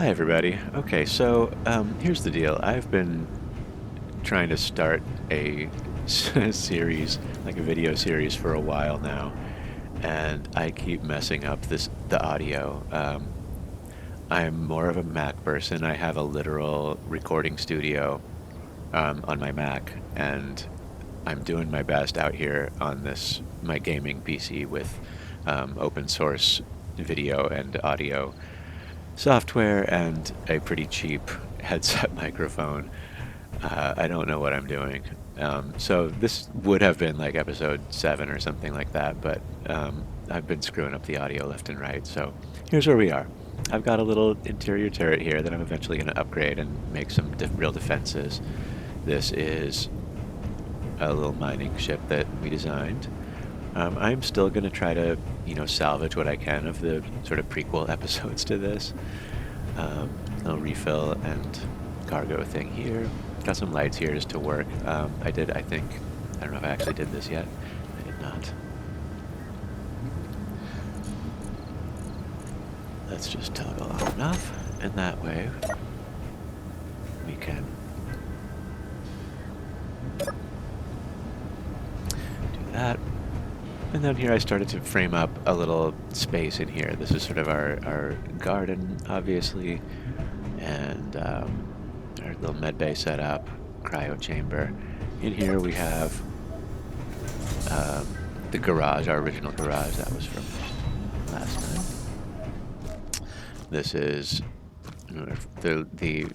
Hi, everybody. Okay, so here's the deal. I've been trying to start a series, like a video series, for a while now, and I keep messing up the audio. I'm more of a Mac person. I have a literal recording studio on my Mac, and I'm doing my best out here on my gaming PC with open source video and audio software and a pretty cheap headset microphone. I don't know what I'm doing. So this would have been like episode 7 or something like that, but I've been screwing up the audio left and right. So here's where we are. I've got a little interior turret here that I'm eventually going to upgrade and make some real defenses. This is a little mining ship that we designed. I'm still going to try to, salvage what I can of the sort of prequel episodes to this. Little refill and cargo thing here. Got some lights here just to work. I don't know if I actually did this yet. I did not. Let's just toggle on and off, and that way we can do that. And then here I started to frame up a little space in here. This is sort of our garden, obviously, and our little med bay set up, cryo chamber. In here we have the garage, our original garage that was from last time. This is the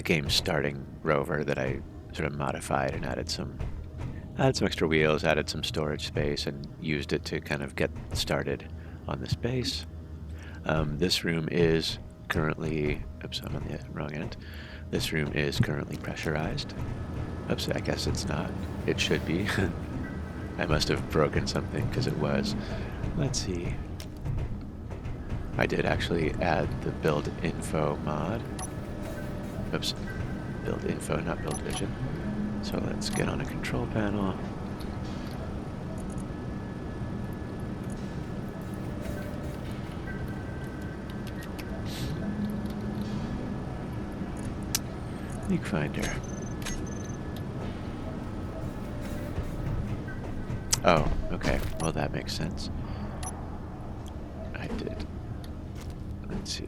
game starting rover that I sort of modified and added some extra wheels, added some storage space, and used it to kind of get started on this base. This room is currently, oops, I'm on the wrong end. This room is currently pressurized. Oops, I guess it's not. It should be. I must have broken something because it was. Let's see. I did actually add the BuildInfo mod. Oops, BuildInfo, not BuildVision. So let's get on a control panel. Leak finder. Oh, okay. Well, that makes sense. I did. Let's see.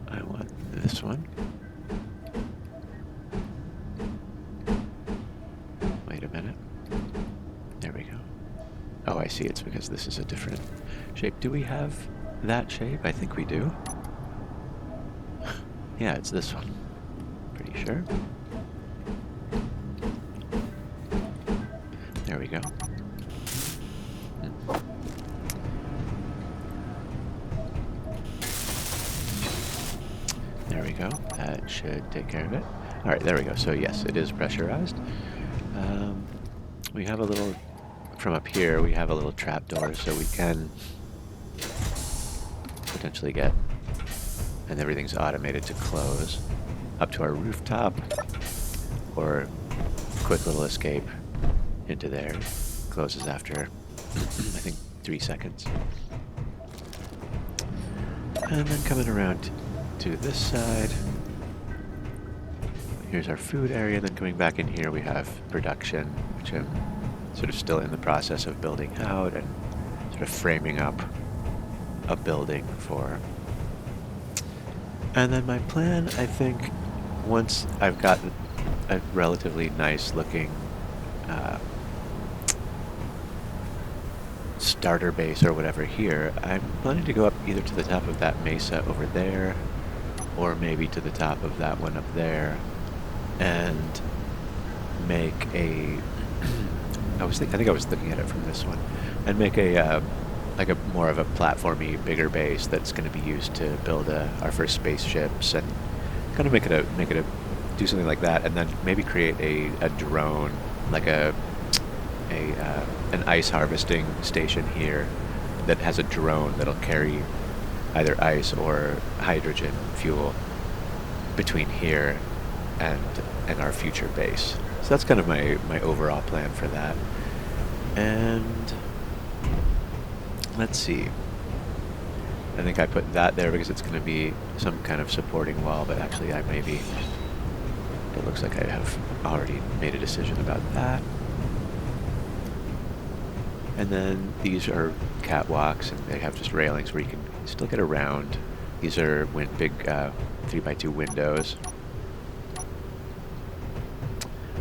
I want this one. Wait a minute. There we go. Oh, I see. It's because this is a different shape. Do we have that shape? I think we do. Yeah, it's this one. Pretty sure. There we go. There we go. That should take care of it. All right, there we go. So yes, it is pressurized. We have a little, from up here, we have a little trap door, so we can potentially get, and everything's automated to close, up to our rooftop, or quick little escape into there. Closes after, I think, 3 seconds. And then coming around to this side, here's our food area. Then coming back in here, we have production, which I'm sort of still in the process of building out and sort of framing up a building for. And then my plan, I think, once I've gotten a relatively nice looking starter base or whatever here, I'm planning to go up either to the top of that mesa over there, or maybe to the top of that one up there, and make a I think I was looking at it from this one, and make a like a more of a platformy, bigger base that's going to be used to build our first spaceships, and kind of make it a do something like that, and then maybe create a drone, like an ice harvesting station here that has a drone that'll carry either ice or hydrogen fuel between here and our future base. So that's kind of my overall plan for that. And let's see. I think I put that there because it's going to be some kind of supporting wall, but actually it looks like I have already made a decision about that. And then these are catwalks, and they have just railings where you can still get around. These are big 3x2 windows.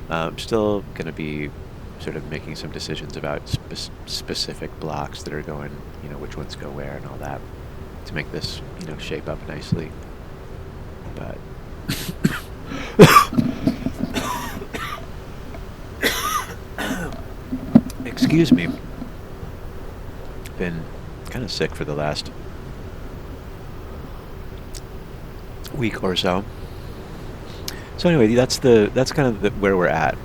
I'm still going to be sort of making some decisions about specific blocks that are going, which ones go where and all that, to make this, shape up nicely. But excuse me. Been kind of sick for the last week or so. So anyway, that's kind of where we're at.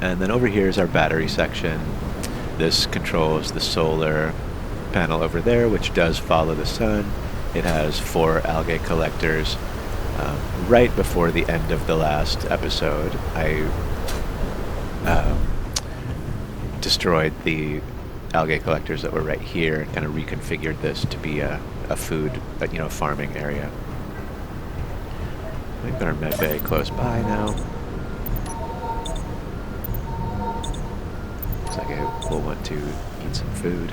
And then over here is our battery section. This controls the solar panel over there, which does follow the sun. It has 4 algae collectors. Right before the end of the last episode, I destroyed the algae collectors that were right here and kind of reconfigured this to be a food, farming area. We've got our med bay close by now. Looks like I will want to eat some food.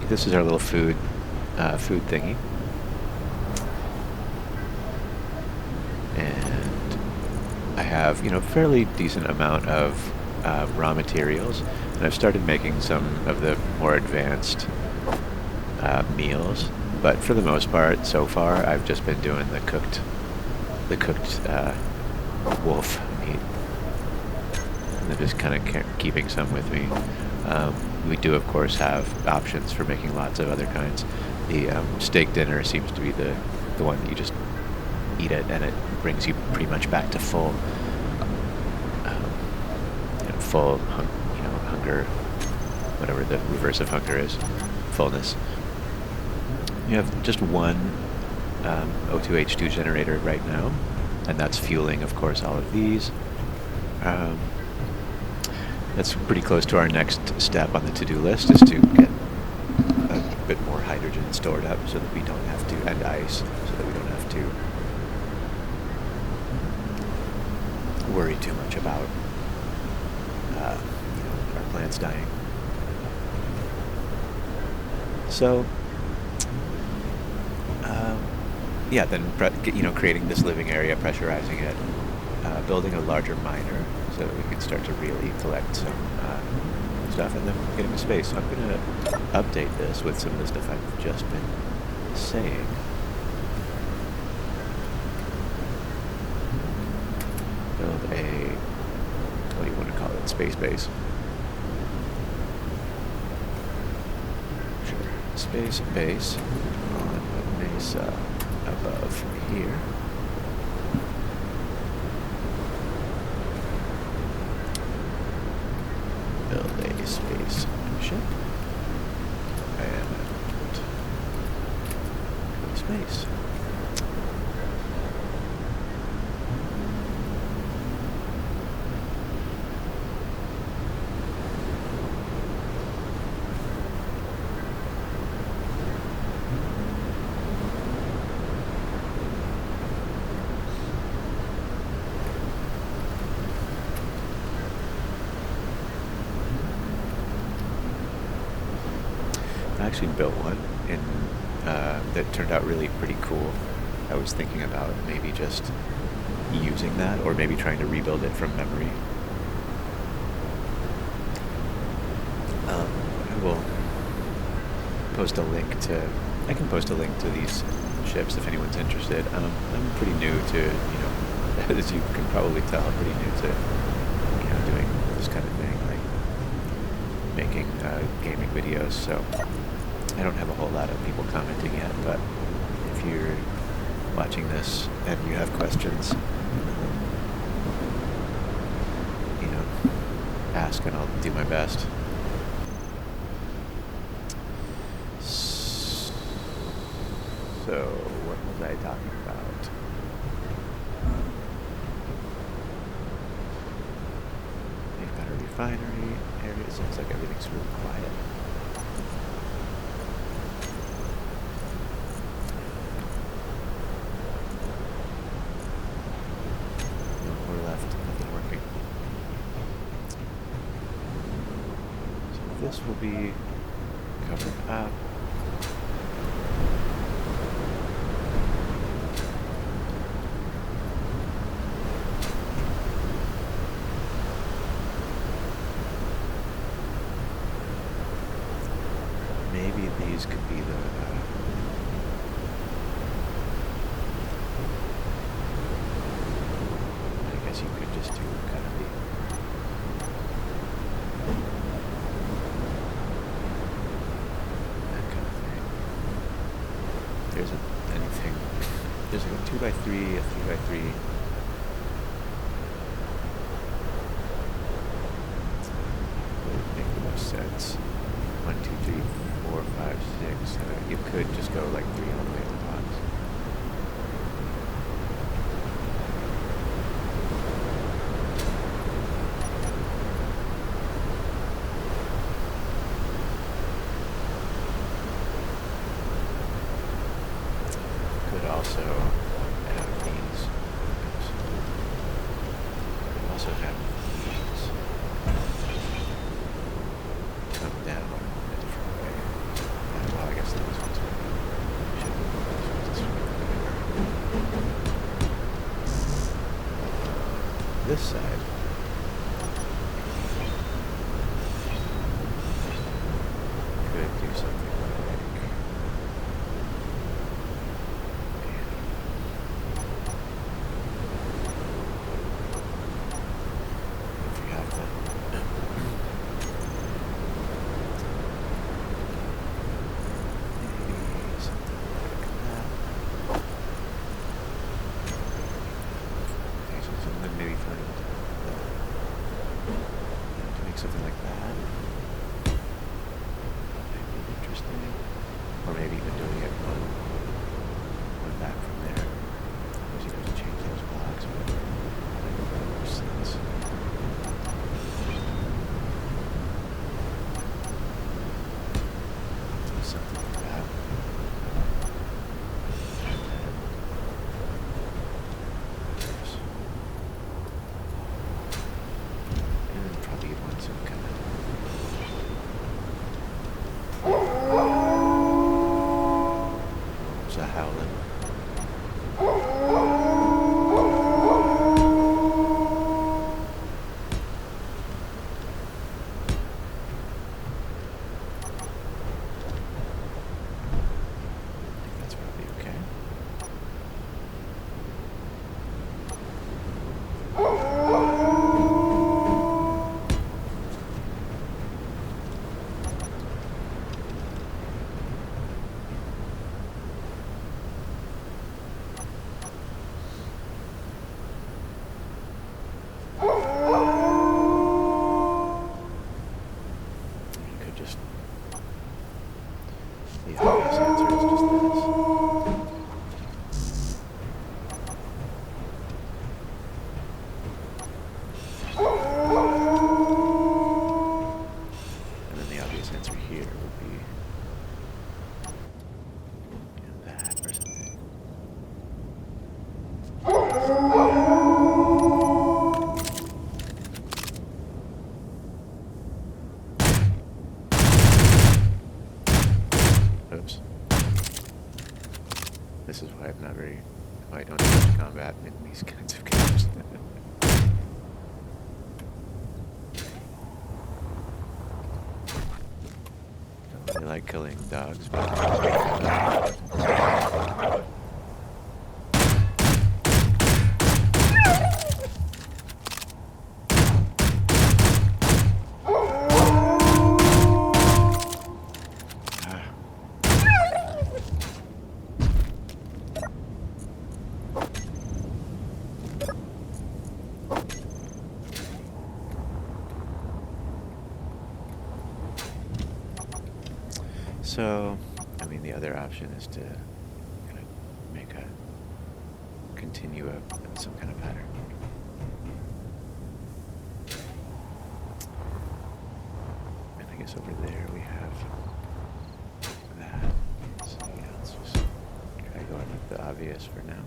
This is our little food thingy. And I have, fairly decent amount of raw materials, and I've started making some of the more advanced meals, but for the most part, so far, I've just been doing the cooked wolf meat, and then just kind of keeping some with me. We do, of course, have options for making lots of other kinds. The steak dinner seems to be the one that you just eat it, and it brings you pretty much back to full hunger, whatever the reverse of hunger is, fullness. You have just one O2H2 generator right now, and that's fueling, of course, all of these. That's pretty close to our next step on the to-do list, is to get a bit more hydrogen stored up so that we don't have to, and ice, so that we don't have to worry too much about our plants dying. So, yeah, then creating this living area, pressurizing it, building a larger miner so that we can start to really collect some stuff, and then getting a space. So I'm going to update this with some of the stuff I've just been saying. Build a, what do you want to call it, space base? Sure, space base on a mesa above here. Build a space ship and space. I actually built one that turned out really pretty cool. I was thinking about maybe just using that, or maybe trying to rebuild it from memory. I will post a link to, I can post a link to these ships if anyone's interested. I'm pretty new to, as you can probably tell, I'm pretty new to, doing this kind of thing, like making gaming videos, so I don't have a whole lot of people commenting yet, but if you're watching this and you have questions, ask and I'll do my best. So, what was I talking about? We've got to refinery area. It looks like everything's really quiet. No more left, nothing working. So this will be covered up. Maybe these could be the I guess you could just do kind of that kind of thing. There isn't anything. There's like a 2x3, a 3x3. Would make the most sense. 1, 2, 3, 4, 5, 6. You could just go like 3 all the way to the box. Could also have these. Could also have these come down a different way. Well, I guess these ones should be this side. Could do something like if you have the maybe something like that. Okay, so something maybe find to make something like that. Might be interesting. Or maybe even doing it one back from there. Of course, you have to change those blocks, but that might make more sense. Do something like that. And then probably you'd want some kind of a howling. I think that's probably okay. You could just, the obvious answer is just this. And then the obvious answer here would be that or something. Oops. This is why why I don't do much combat in these kinds of games. Don't really like killing dogs, but so, I mean, the other option is to kind of make a continue some kind of pattern. guess over there we have that. So yeah, let's just try going with the obvious for now.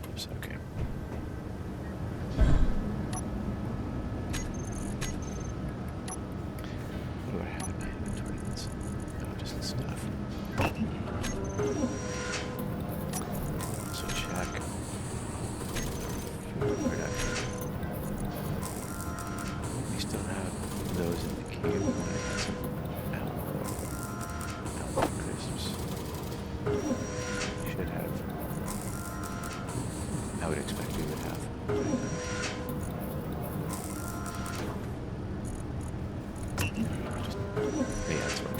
Oops, okay. What do I have in my inventory? Oh, just stuff. So check food production. We still have those in the cave. We want to add some aloe crisps. Should have. I would expect we would have. Yeah, that's what.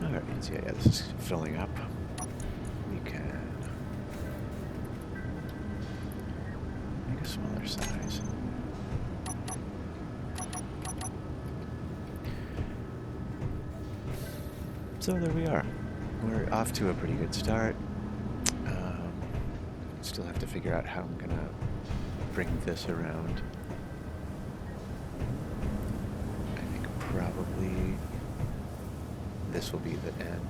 Alright, yeah, this is filling up. We can make a smaller size. So there we are. We're off to a pretty good start. Still have to figure out how I'm gonna bring this around. I think probably this will be the end.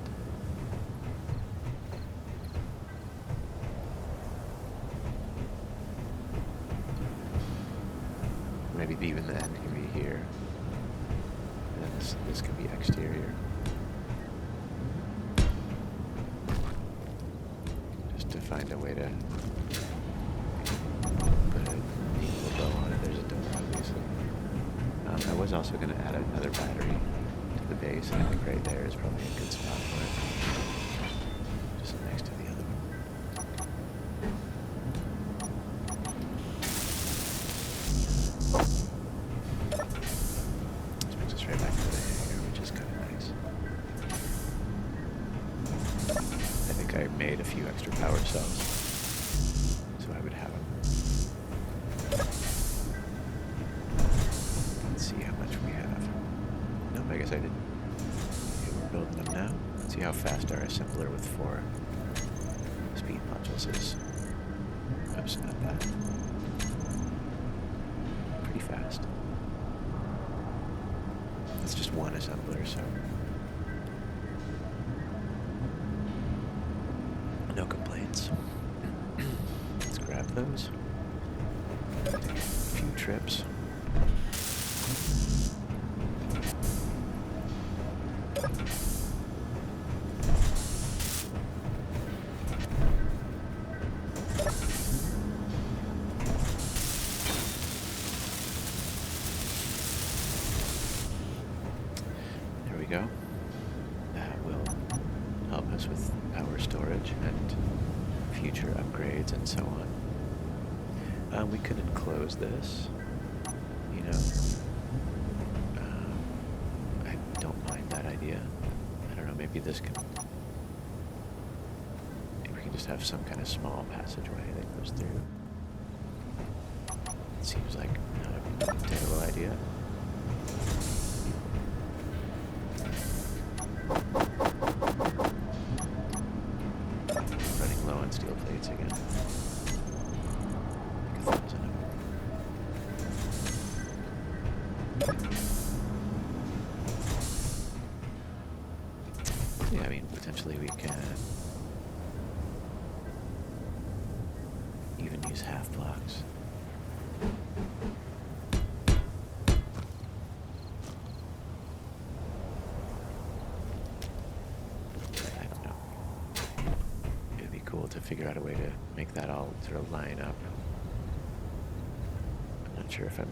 Maybe even the end can be here. And then this can be exterior. Just to find a way to put a neat little bow on it. There's a door, obviously. I was also going to add another battery to the base, and I think right there is probably a good spot for it. Just next to the other one. This brings us right back to the hangar, which is kind of nice. I think I made a few extra power cells, so I would have them. Let's see how much we have. Nope, I guess I didn't. Okay, we're building them now. Let's see how fast our assembler with 4 speed modules is. Oops, not that. Pretty fast. That's just one assembler, so no complaints. Let's grab those. A few trips. There we go. That will help us with power storage and future upgrades and so on. We could enclose this, you know. I don't mind that idea. I don't know, maybe this can... Maybe we can just have some kind of small passageway that goes through. It seems like not a terrible idea. Running low on steel plates again. Like 1,000 of them. Yeah, I mean, potentially we can even use half blocks. I don't know. It'd be cool. cool to figure out a way to make that all sort of line up. I'm not sure if I'm...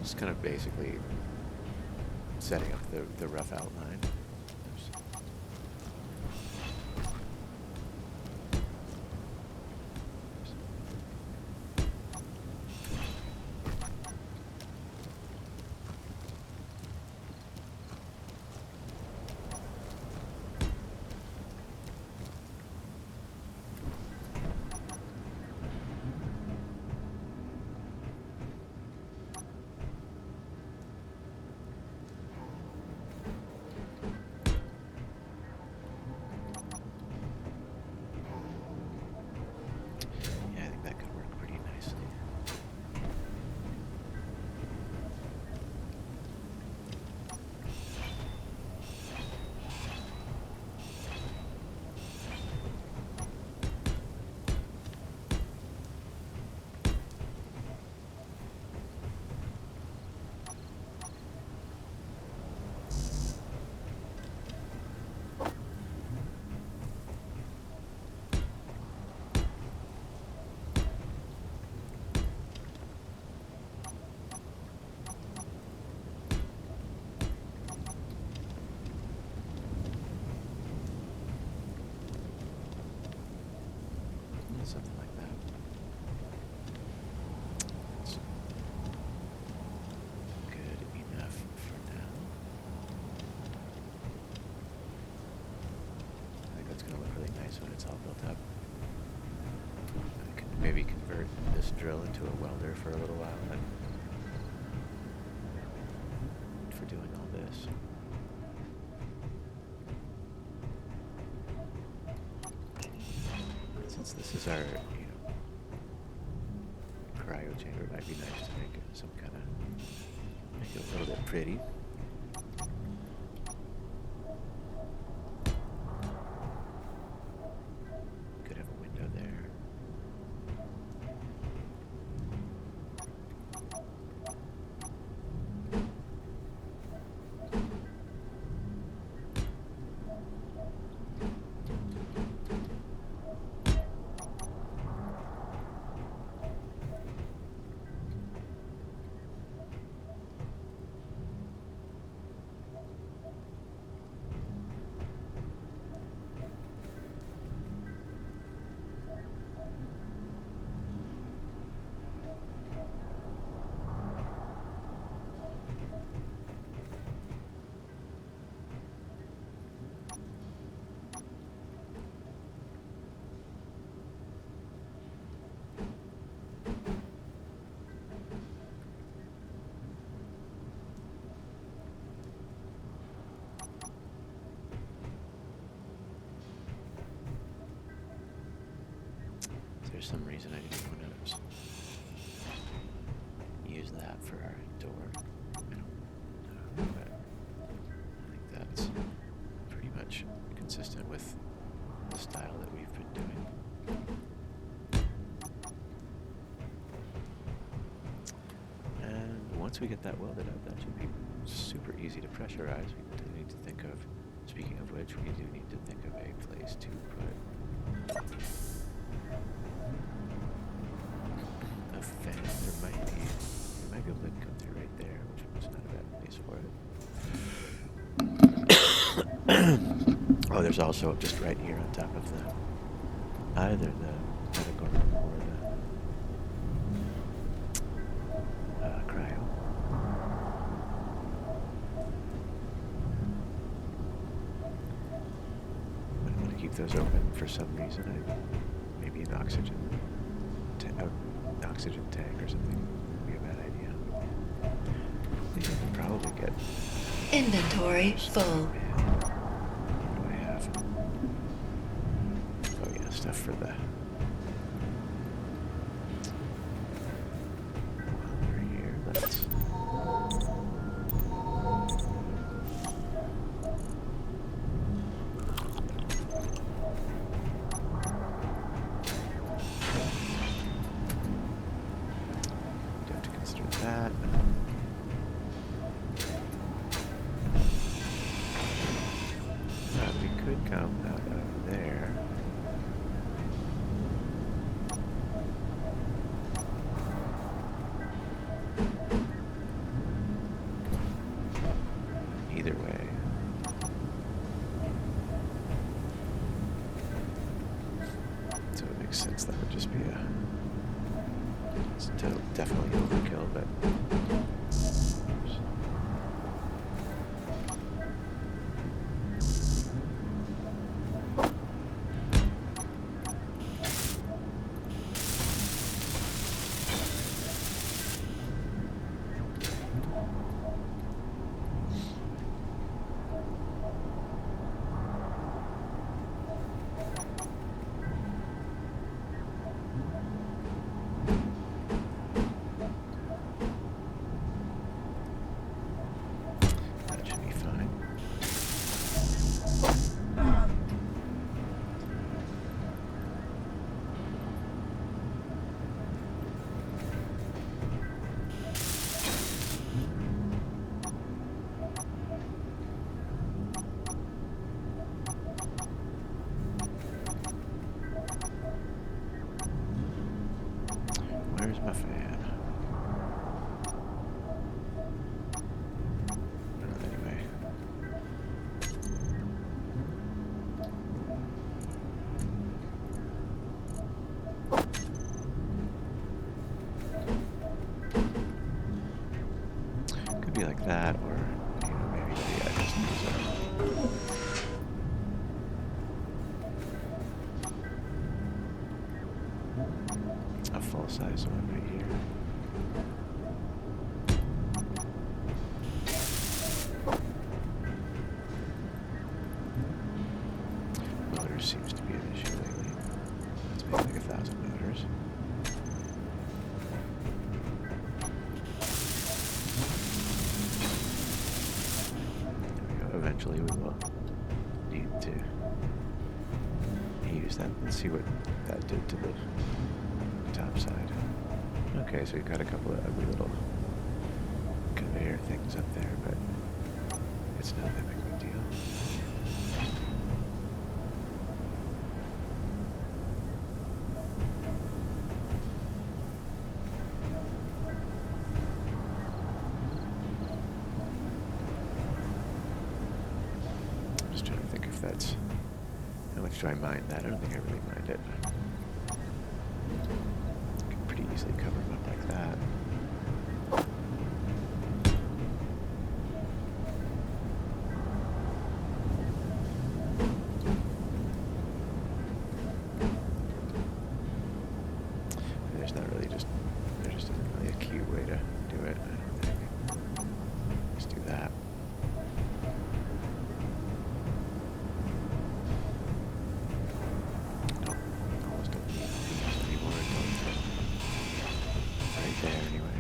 Just kind of basically setting up the rough outline. Something like that. That's good enough for now. I think that's going to look really nice when it's all built up. I can maybe convert this drill into a welder for a little while and for doing all this. Since this is our, cryo chamber, it might be nice to make it some kind of, make it a little bit pretty. Could have a window there. There's some reason I didn't want to use that for our door. I don't know, but I think that's pretty much consistent with the style that we've been doing. And once we get that welded up, that should be super easy to pressurize. We do need to think of, speaking of which, we do need to think of a place to put a fan. There might be a lid come through right there, which is not a bad place for it. Oh, there's also just right here on top of either the medical room or the cryo. I'm going to keep those open for some reason. Maybe an oxygen tank or something would be a bad idea. think I could probably get... Inventory full. What do I have? Oh yeah, stuff for the... Over here, let's... Do have to consider that. We could come out of there. Either way. So it makes sense that would just be a... It's definitely overkill, but... That should be fine. Where's my fan? Anyway. Could be like that, or maybe yeah, just use a full-size one right here. Motors seems to be an issue lately. Let's make like 1,000 motors. There we go. Eventually we will need to use that. Let's see what that did to the top side. Okay, so we've got a couple of ugly little conveyor things up there, but it's not that big of a deal. I'm just trying to think if that's... How much do I mind that? I don't think I really mind it. I can pretty easily cover them up like that. There's not really just... There just isn't really a cute way to do it, I don't think. Let's do that. Almost don't need these anymore, don't I? Right there, anyway.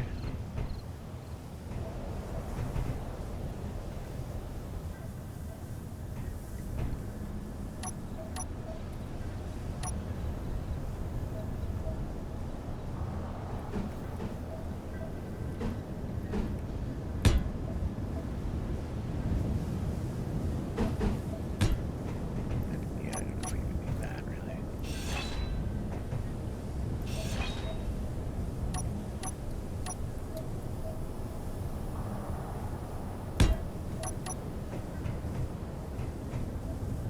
And yeah, I don't know if we even need that, really.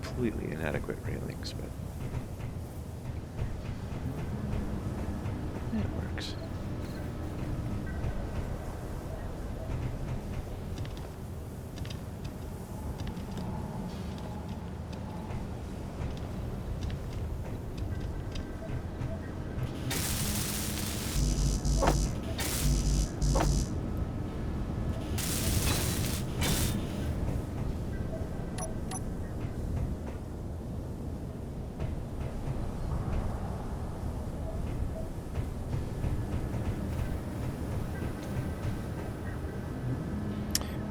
Completely inadequate railings, but it works.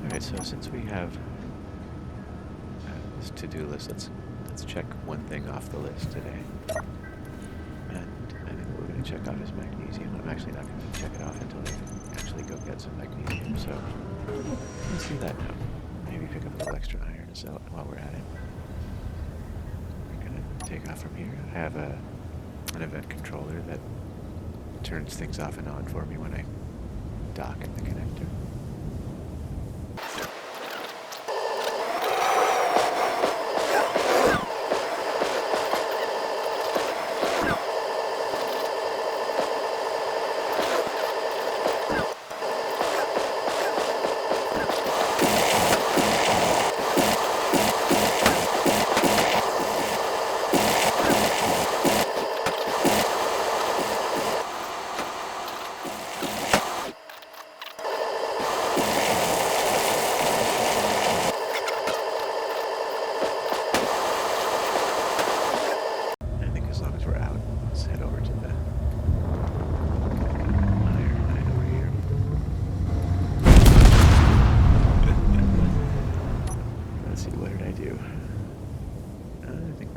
Alright, so since we have this to-do list, let's check one thing off the list today. And I think what we're going to check off is magnesium. I'm actually not going to check it off until I actually go get some magnesium, so let's do that now. Maybe pick up a little extra iron so while we're at it. We're going to take off from here. I have an event controller that turns things off and on for me when I dock in the connector.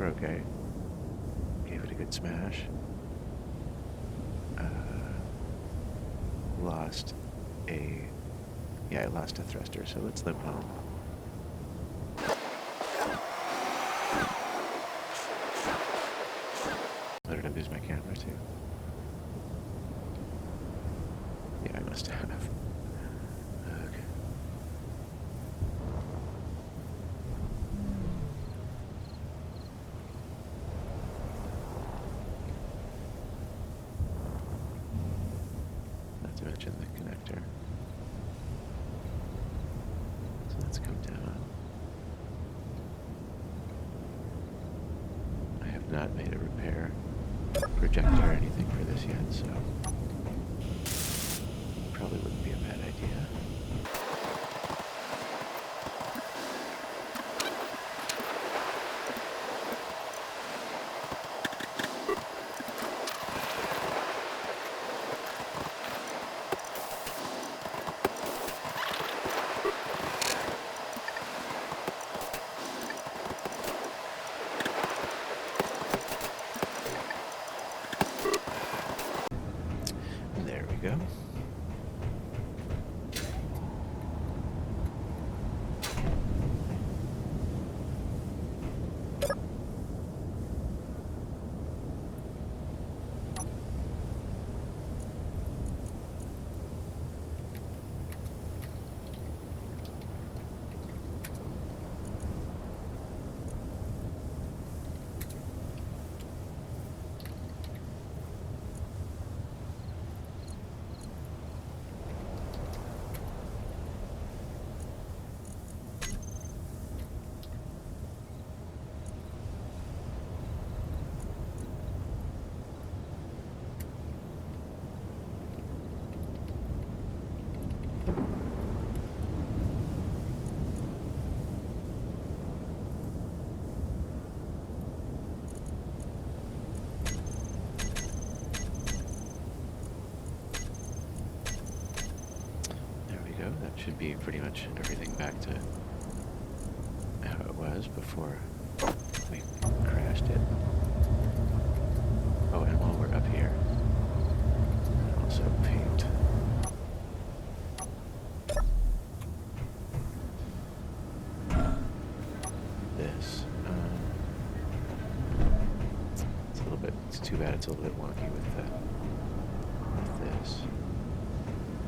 Okay. Gave it a good smash. I lost a thruster, so let's limp home. Or did I lose my camera too? Yeah, I must have. Okay. Not to mention the connector. So let's come down. I have not made a repair projector or anything for this yet, so probably wouldn't be a bad idea. There we go. That should be pretty much everything back to how it was before we crashed it. Oh, and while we're up here, also paint. This. It's too bad it's a little bit wonky with this.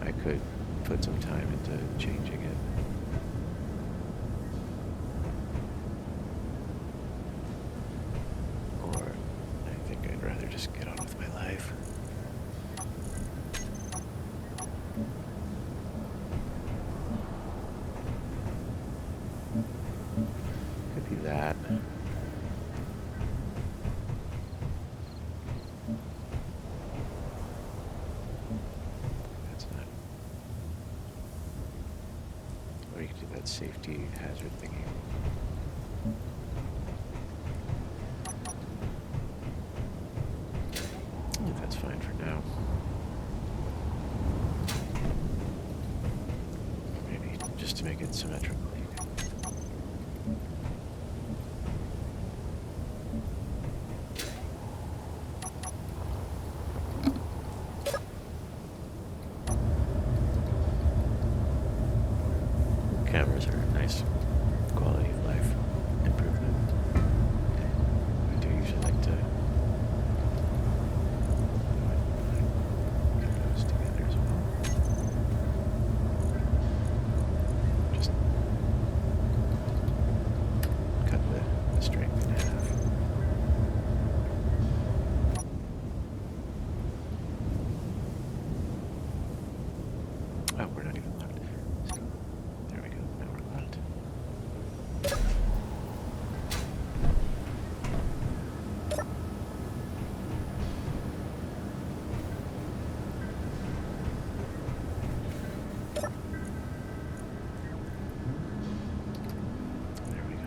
I could put some time into changing it. Or I think I'd rather just get on with my life. Could be that. Or you could do that safety hazard thingy. I think that's fine for now. Maybe just to make it symmetrical. Cameras are a nice quality of life improvement. I do usually like to put those together as well. Just cut the strength in half. Oh, we're not even locked. So, there we go. Now we're locked. There we go.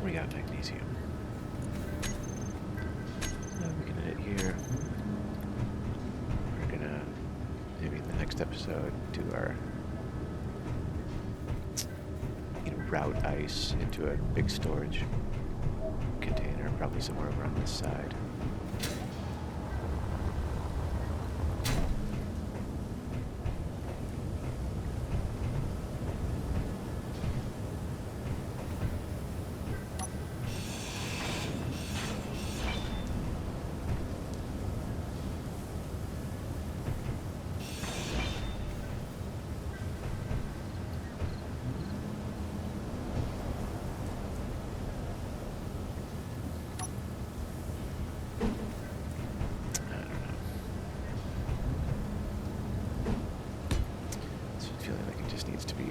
We got magnesium. So we can hit here. We're gonna, maybe in the next episode, do our, route ice into a big storage container, probably somewhere over on this side. Needs to be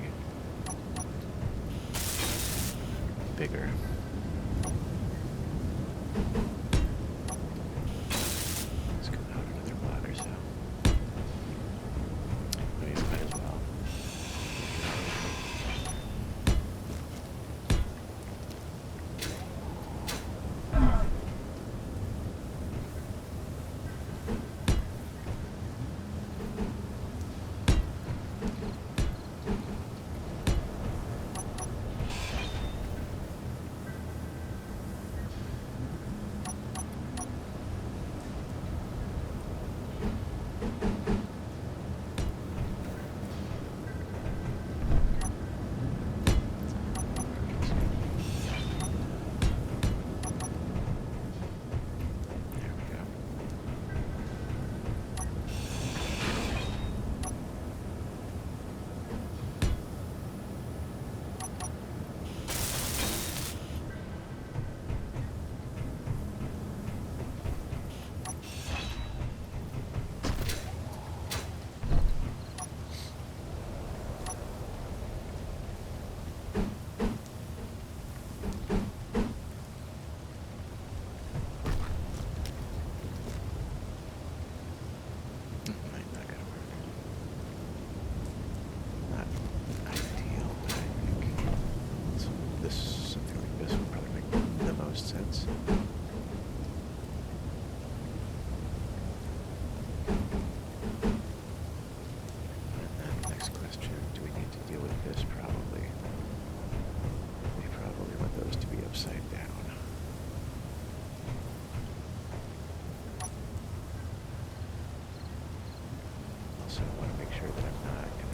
bigger. Let's go out another block or so. Maybe might as well. Sense. And then next question, do we need to deal with this? Probably. We probably want those to be upside down. Also, I want to make sure that I'm not going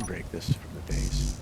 to break this from the base.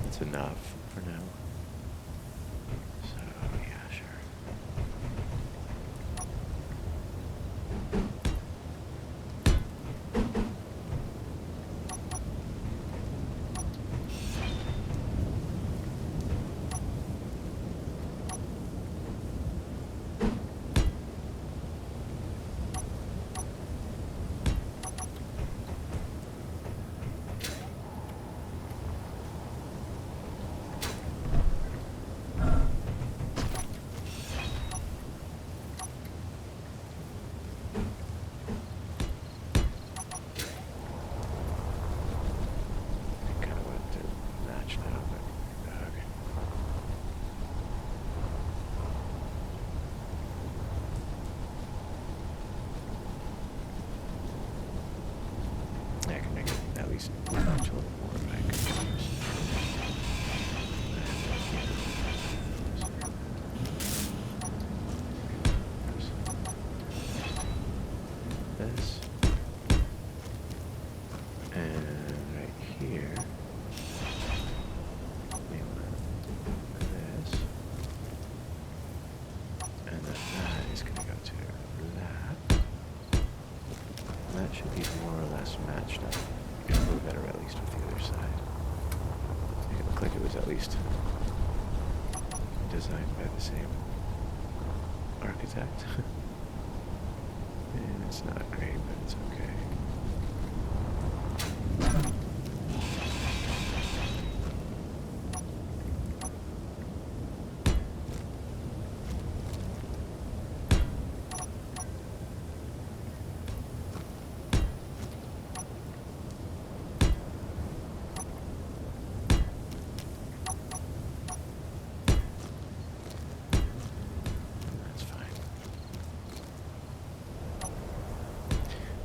That's enough for now. So, yeah, sure. this matched up a little better, at least with the other side. It looked like it was at least designed by the same architect. And it's not great, but it's okay.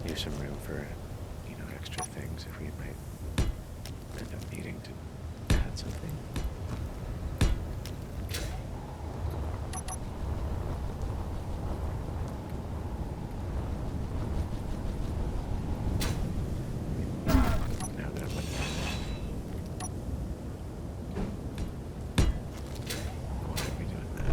Leave some room for, extra things if we might end up needing to add something. Now that I'm looking at it, why are we doing that?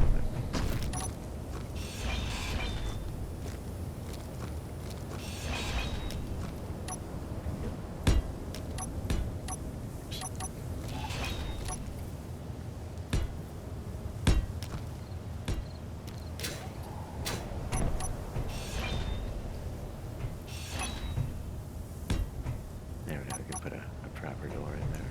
There we go, we can put a proper door in there.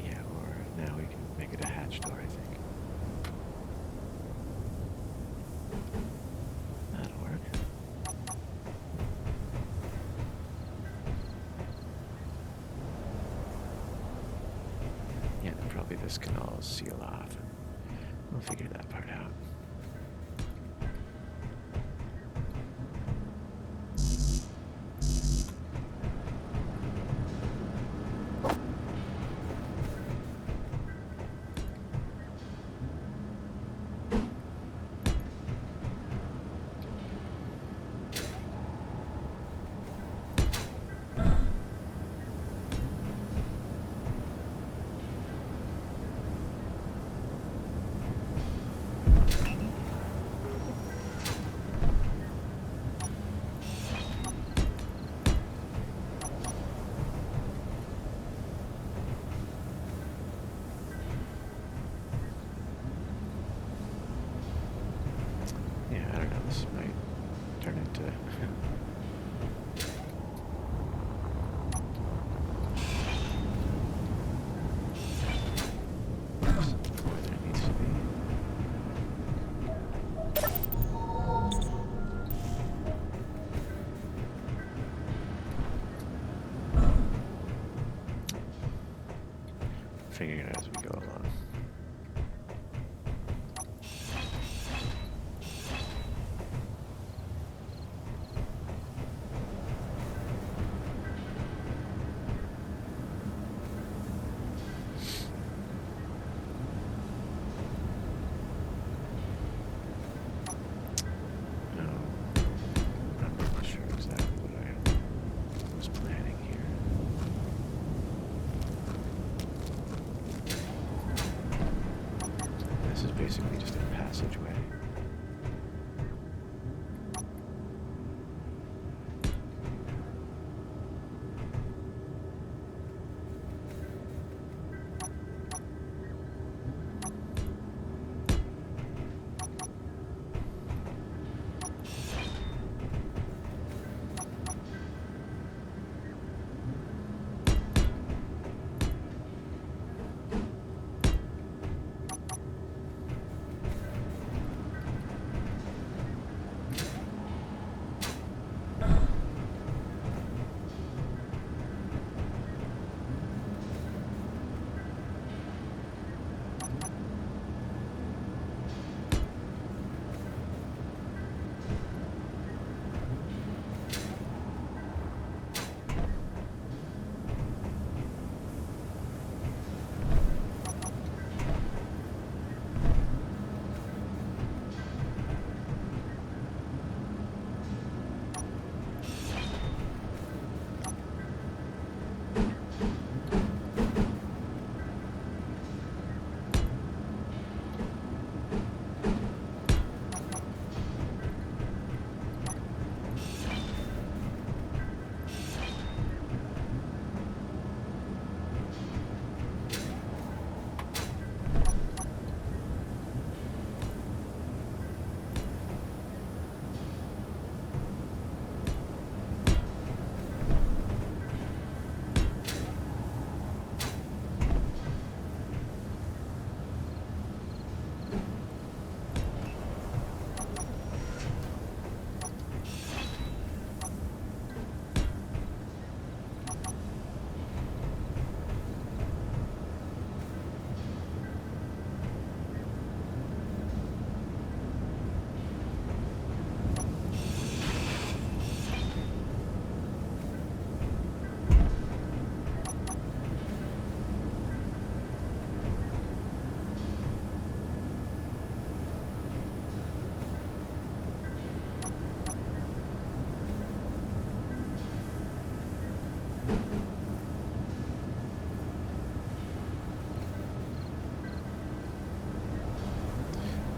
Yeah, or now we can make it a hatch door, I think. That'll work. Yeah, then probably this can all seal off. We'll figure that part out. Yeah, I don't know, this might turn into where there needs to be. Figuring it out as we go along. I'm not sure exactly what I was planning here.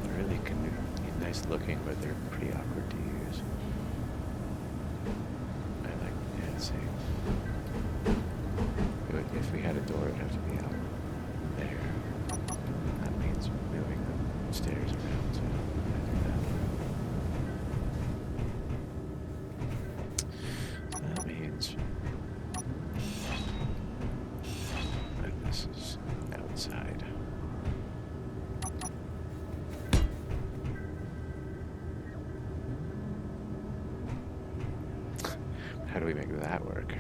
They're really nice looking, but they're pretty awkward to use. I like, yeah, see. If we had a door, it would have to be out there. That means moving the stairs around, so I do that. So that means that this is outside. How do we make that work?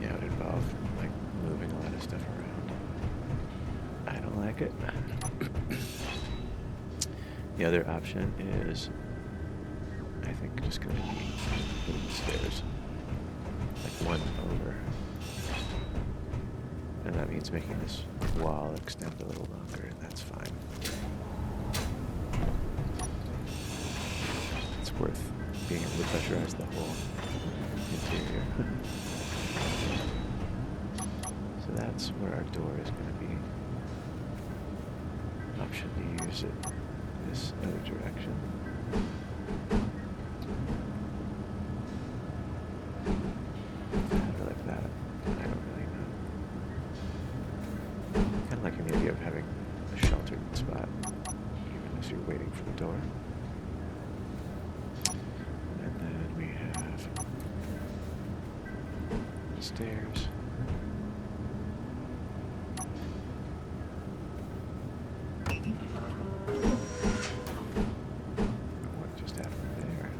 Yeah, it would involve like moving a lot of stuff around. I don't like it. The other option is, I think, just gonna be putting the stairs like one over, and that means making this wall extend a little longer, and that's fine. It's worth being able to pressurize the whole interior. So that's where our door is going to be. Option to use it this other direction. How do I like that? I don't really know. Kind of liking the idea of having a sheltered spot, even as you're waiting for the door. And then we have the stairs. What just happened there?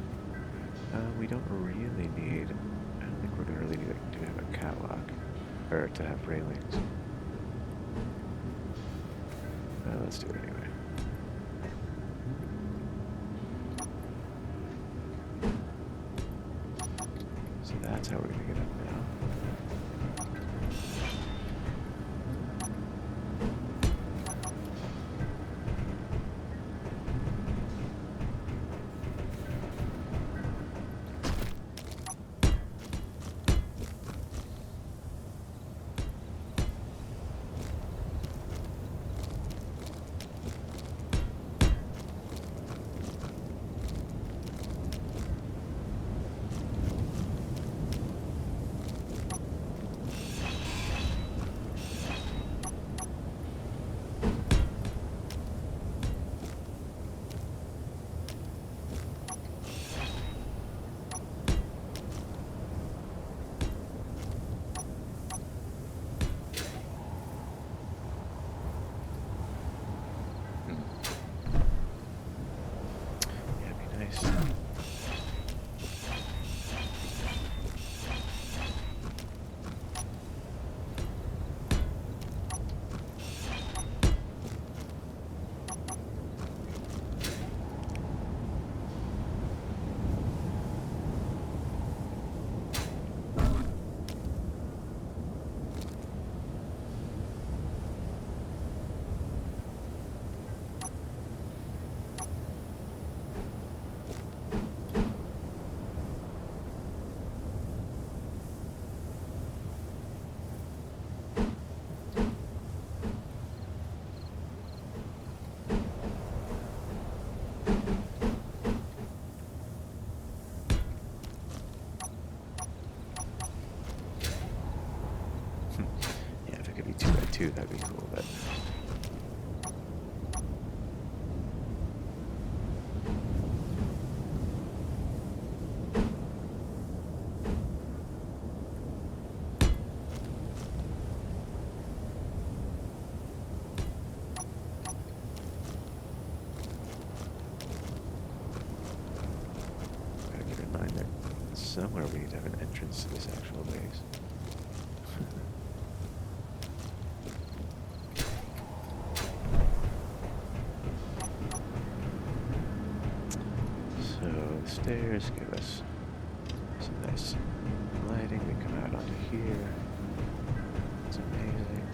We don't really need, I don't think we're going to really need to have a catwalk, or to have railings. Let's do it anyway. So that's how we're going to get up now. Too, that'd be cool, but somewhere we need to have an entrance to this actual base. So stairs give us some nice lighting. We come out onto here. It's amazing.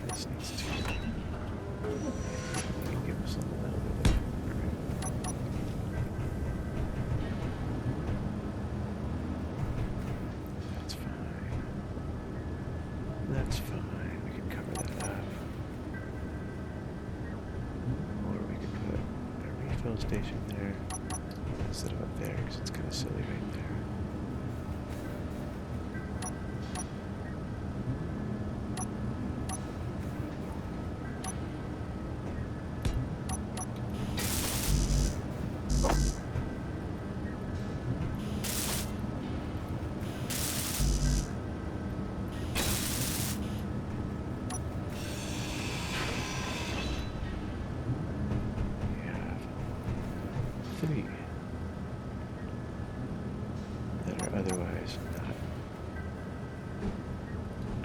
This needs to give us a little bit of That's fine. That's fine. We can cover that up. Or we could put a refill station there instead of up there because it's kind of silly right there. Three that are otherwise not.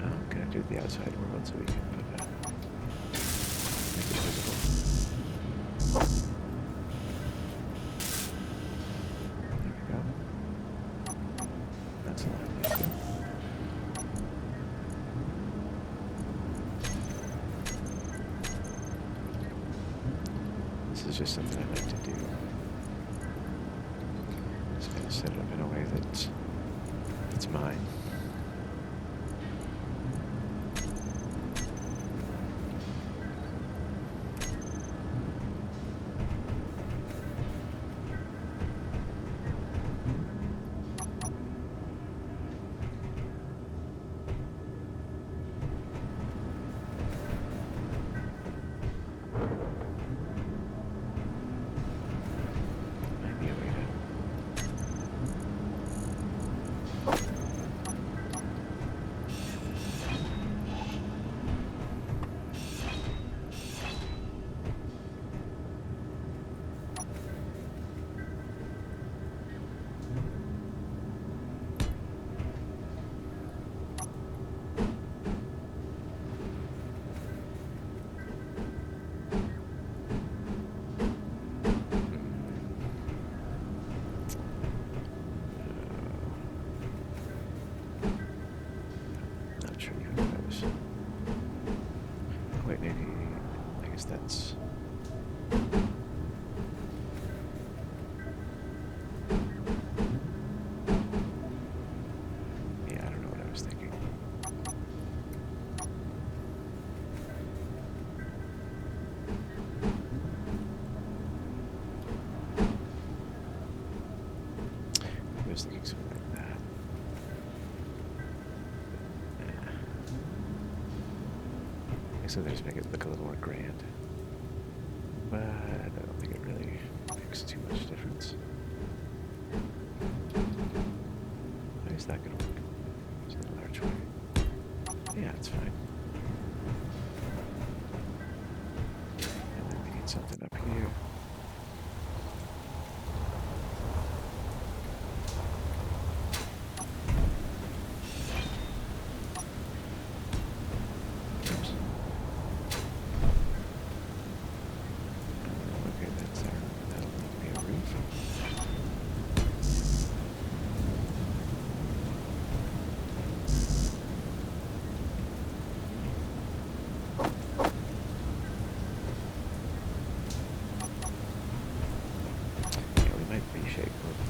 I'm gonna do the outside world so we can put that, make it visible. There we go. That's a lot easier. This is just something I like to do. Set it up in a way that's mine. Wait, maybe, I guess that's... Yeah, I don't know what I was thinking. I was thinking something like that. So they just make it look a little more grand. But I don't think it really makes too much difference. How is that going to work? Is that an archway? Yeah, it's fine. And then we need something up here.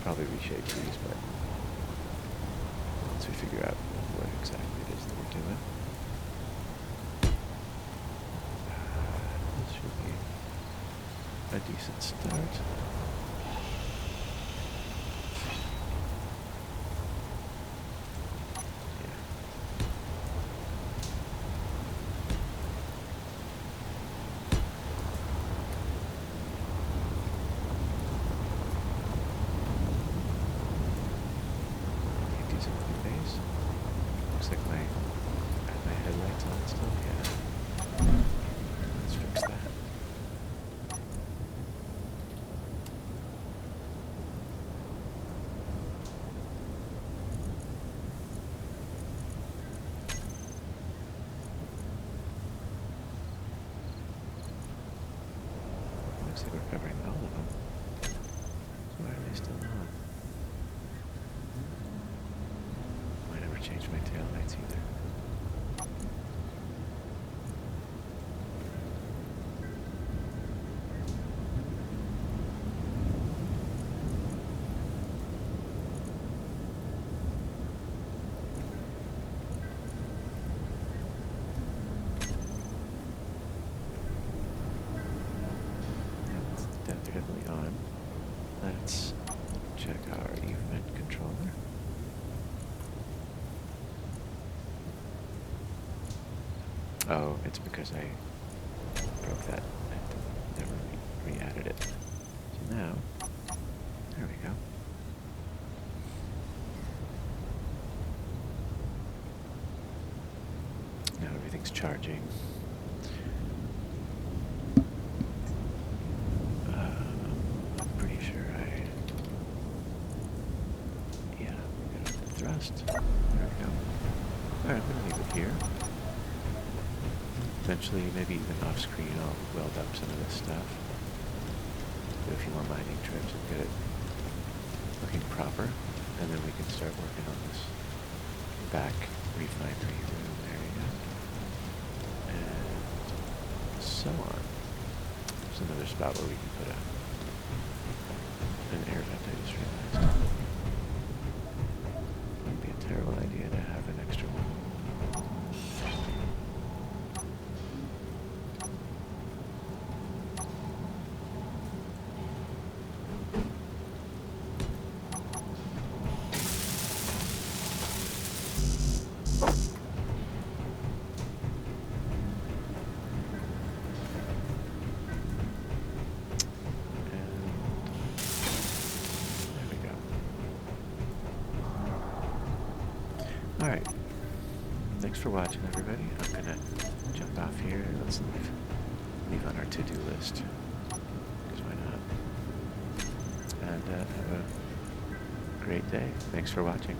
Probably reshape these, but once we figure out what exactly it is that we're doing, this should be a decent start. Looks like my headlights on still. Yeah. Let's fix that. say we're covering all of them. So why are they still on? I never changed my tail lights either. They're definitely on. Let's check our event controller. Oh, it's because I broke that and never re-added it. So now, there we go. Now everything's charging. I'm pretty sure yeah, got the thrust. There we go. Alright, I'm gonna leave it here. Eventually, maybe even off screen, I'll weld up some of this stuff. Do a few more mining trips and get it looking proper. And then we can start working on this back refinery room area. And so on. There's another spot where we can put an air vent, I just realized. Wouldn't be a terrible idea to have an extra one. Alright, thanks for watching everybody. I'm gonna jump off here. Let's leave on our to-do list, because why not? And have a great day. Thanks for watching.